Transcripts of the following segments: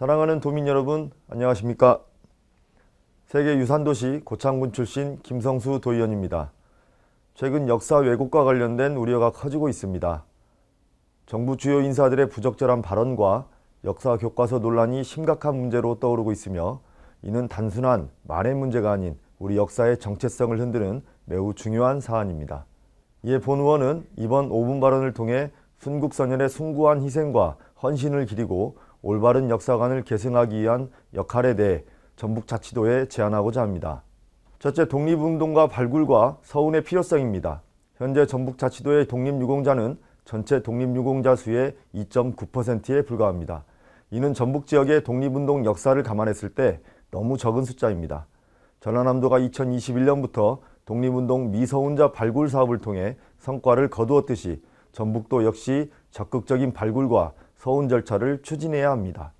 사랑하는 도민 여러분, 안녕하십니까? 세계 유산도시 고창군 출신 김성수 도의원입니다. 최근 역사 왜곡과 관련된 우려가 커지고 있습니다. 정부 주요 인사들의 부적절한 발언과 역사 교과서 논란이 심각한 문제로 떠오르고 있으며, 이는 단순한 말의 문제가 아닌 우리 역사의 정체성을 흔드는 매우 중요한 사안입니다. 이에 본 의원은 이번 5분 발언을 통해 순국선열의 숭고한 희생과 헌신을 기리고 올바른 역사관을 계승하기 위한 역할에 대해 전북자치도에 제안하고자 합니다. 첫째, 독립운동가 발굴과 서운의 필요성입니다. 현재 전북자치도의 독립유공자는 전체 독립유공자 수의 2.9%에 불과합니다. 이는 전북지역의 독립운동 역사를 감안했을 때 너무 적은 숫자입니다. 전라남도가 2021년부터 독립운동 미서운자 발굴 사업을 통해 성과를 거두었듯이 전북도 역시 적극적인 발굴과 서운 절차를 추진해야 합니다.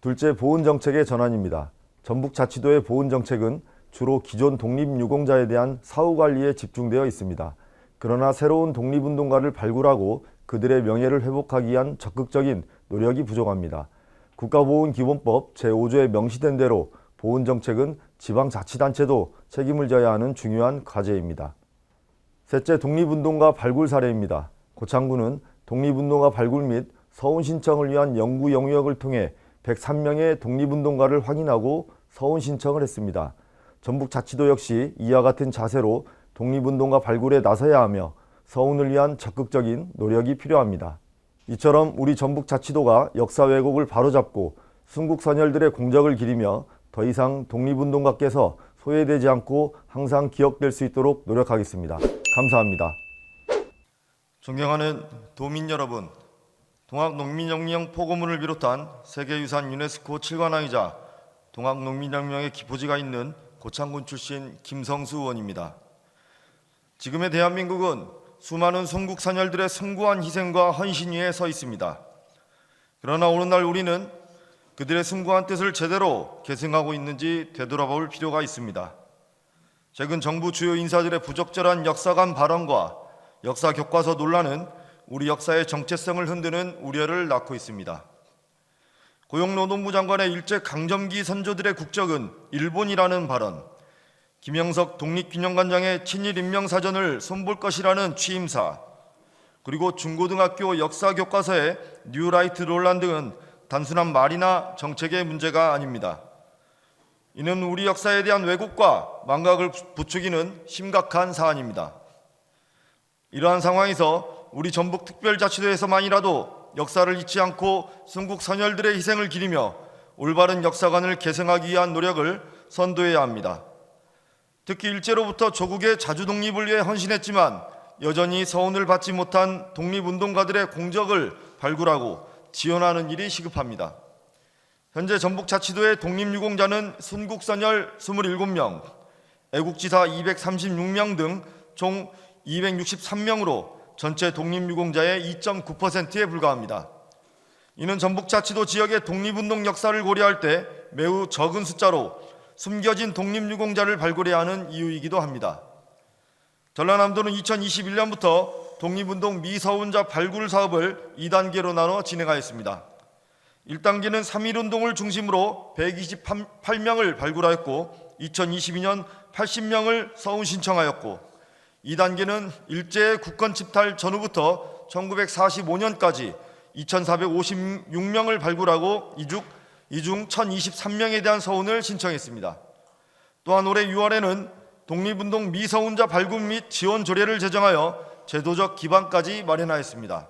둘째, 보훈정책의 전환입니다. 전북자치도의 보훈정책은 주로 기존 독립유공자에 대한 사후관리에 집중되어 있습니다. 그러나 새로운 독립운동가를 발굴하고 그들의 명예를 회복하기 위한 적극적인 노력이 부족합니다. 국가보훈기본법 제5조에 명시된 대로 보훈정책은 지방자치단체도 책임을 져야 하는 중요한 과제입니다. 셋째, 독립운동가 발굴 사례입니다. 고창군은 독립운동가 발굴 및 서운 신청을 위한 연구 영역을 통해 103명의 독립운동가를 확인하고 서운 신청을 했습니다. 전북자치도 역시 이와 같은 자세로 독립운동가 발굴에 나서야 하며 서운을 위한 적극적인 노력이 필요합니다. 이처럼 우리 전북자치도가 역사 왜곡을 바로잡고 순국선열들의 공적을 기리며 더 이상 독립운동가께서 소외되지 않고 항상 기억될 수 있도록 노력하겠습니다. 감사합니다. 존경하는 도민 여러분, 동학농민혁명 포고문을 비롯한 세계유산 유네스코 7관왕이자 동학농민혁명의 기포지가 있는 고창군 출신 김성수 의원입니다. 지금의 대한민국은 수많은 순국선열들의 숭고한 희생과 헌신 위에 서 있습니다. 그러나 오늘날 우리는 그들의 숭고한 뜻을 제대로 계승하고 있는지 되돌아볼 필요가 있습니다. 최근 정부 주요 인사들의 부적절한 역사관 발언과 역사 교과서 논란은 우리 역사의 정체성을 흔드는 우려를 낳고 있습니다. 고용노동부 장관의 일제 강점기 선조들의 국적은 일본이라는 발언, 김영석 독립기념관장의 친일 인명사전을 손볼 것이라는 취임사, 그리고 중고등학교 역사 교과서의 뉴라이트 논란 등은 단순한 말이나 정책의 문제가 아닙니다. 이는 우리 역사에 대한 왜곡과 망각을 부추기는 심각한 사안입니다. 이러한 상황에서 우리 전북특별자치도에서만이라도 역사를 잊지 않고 순국선열들의 희생을 기리며 올바른 역사관을 계승하기 위한 노력을 선도해야 합니다. 특히 일제로부터 조국의 자주독립을 위해 헌신했지만 여전히 서운을 받지 못한 독립운동가들의 공적을 발굴하고 지원하는 일이 시급합니다. 현재 전북자치도의 독립유공자는 순국선열 27명, 애국지사 236명 등 총 263명으로 전체 독립유공자의 2.9%에 불과합니다. 이는 전북자치도 지역의 독립운동 역사를 고려할 때 매우 적은 숫자로 숨겨진 독립유공자를 발굴해야 하는 이유이기도 합니다. 전라남도는 2021년부터 독립운동 미서운자 발굴 사업을 2단계로 나눠 진행하였습니다. 1단계는 3.1운동을 중심으로 128명을 발굴하였고 2022년 80명을 서운 신청하였고, 2단계는 일제의 국권 침탈 전후부터 1945년까지 2,456명을 발굴하고 이 중 1,023명에 대한 서운을 신청했습니다. 또한 올해 6월에는 독립운동 미서운자 발굴 및 지원 조례를 제정하여 제도적 기반까지 마련하였습니다.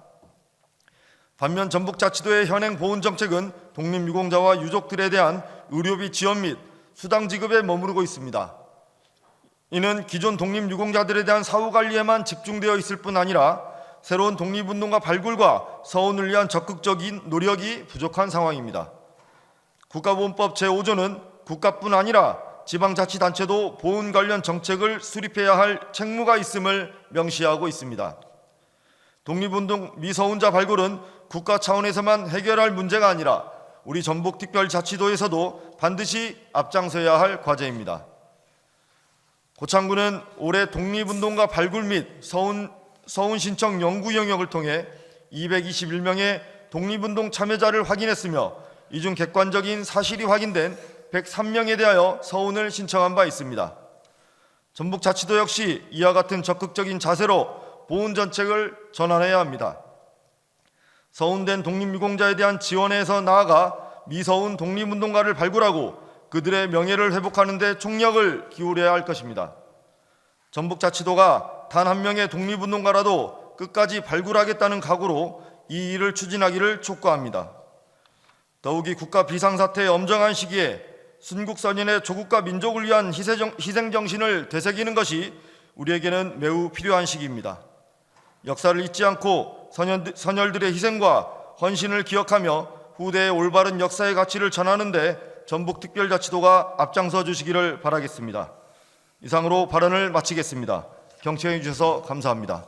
반면 전북자치도의 현행 보훈정책은 독립유공자와 유족들에 대한 의료비 지원 및 수당 지급에 머무르고 있습니다. 이는 기존 독립유공자들에 대한 사후관리에만 집중되어 있을 뿐 아니라 새로운 독립운동가 발굴과 서운을 위한 적극적인 노력이 부족한 상황입니다. 국가보훈법 제5조는 국가뿐 아니라 지방자치단체도 보훈 관련 정책을 수립해야 할 책무가 있음을 명시하고 있습니다. 독립운동 미서운자 발굴은 국가 차원에서만 해결할 문제가 아니라 우리 전북특별자치도에서도 반드시 앞장서야 할 과제입니다. 고창군은 올해 독립운동가 발굴 및 서운 신청 연구 영역을 통해 221명의 독립운동 참여자를 확인했으며 이 중 객관적인 사실이 확인된 103명에 대하여 서운을 신청한 바 있습니다. 전북자치도 역시 이와 같은 적극적인 자세로 보훈 정책을 전환해야 합니다. 서운된 독립유공자에 대한 지원에서 나아가 미서운 독립운동가를 발굴하고 그들의 명예를 회복하는 데 총력을 기울여야 할 것입니다. 전북자치도가 단 한 명의 독립운동가라도 끝까지 발굴하겠다는 각오로 이 일을 추진하기를 촉구합니다. 더욱이 국가 비상사태의 엄정한 시기에 순국선인의 조국과 민족을 위한 희생정신을 되새기는 것이 우리에게는 매우 필요한 시기입니다. 역사를 잊지 않고 선열들의 희생과 헌신을 기억하며 후대의 올바른 역사의 가치를 전하는 데 전북특별자치도가 앞장서 주시기를 바라겠습니다. 이상으로 발언을 마치겠습니다. 경청해 주셔서 감사합니다.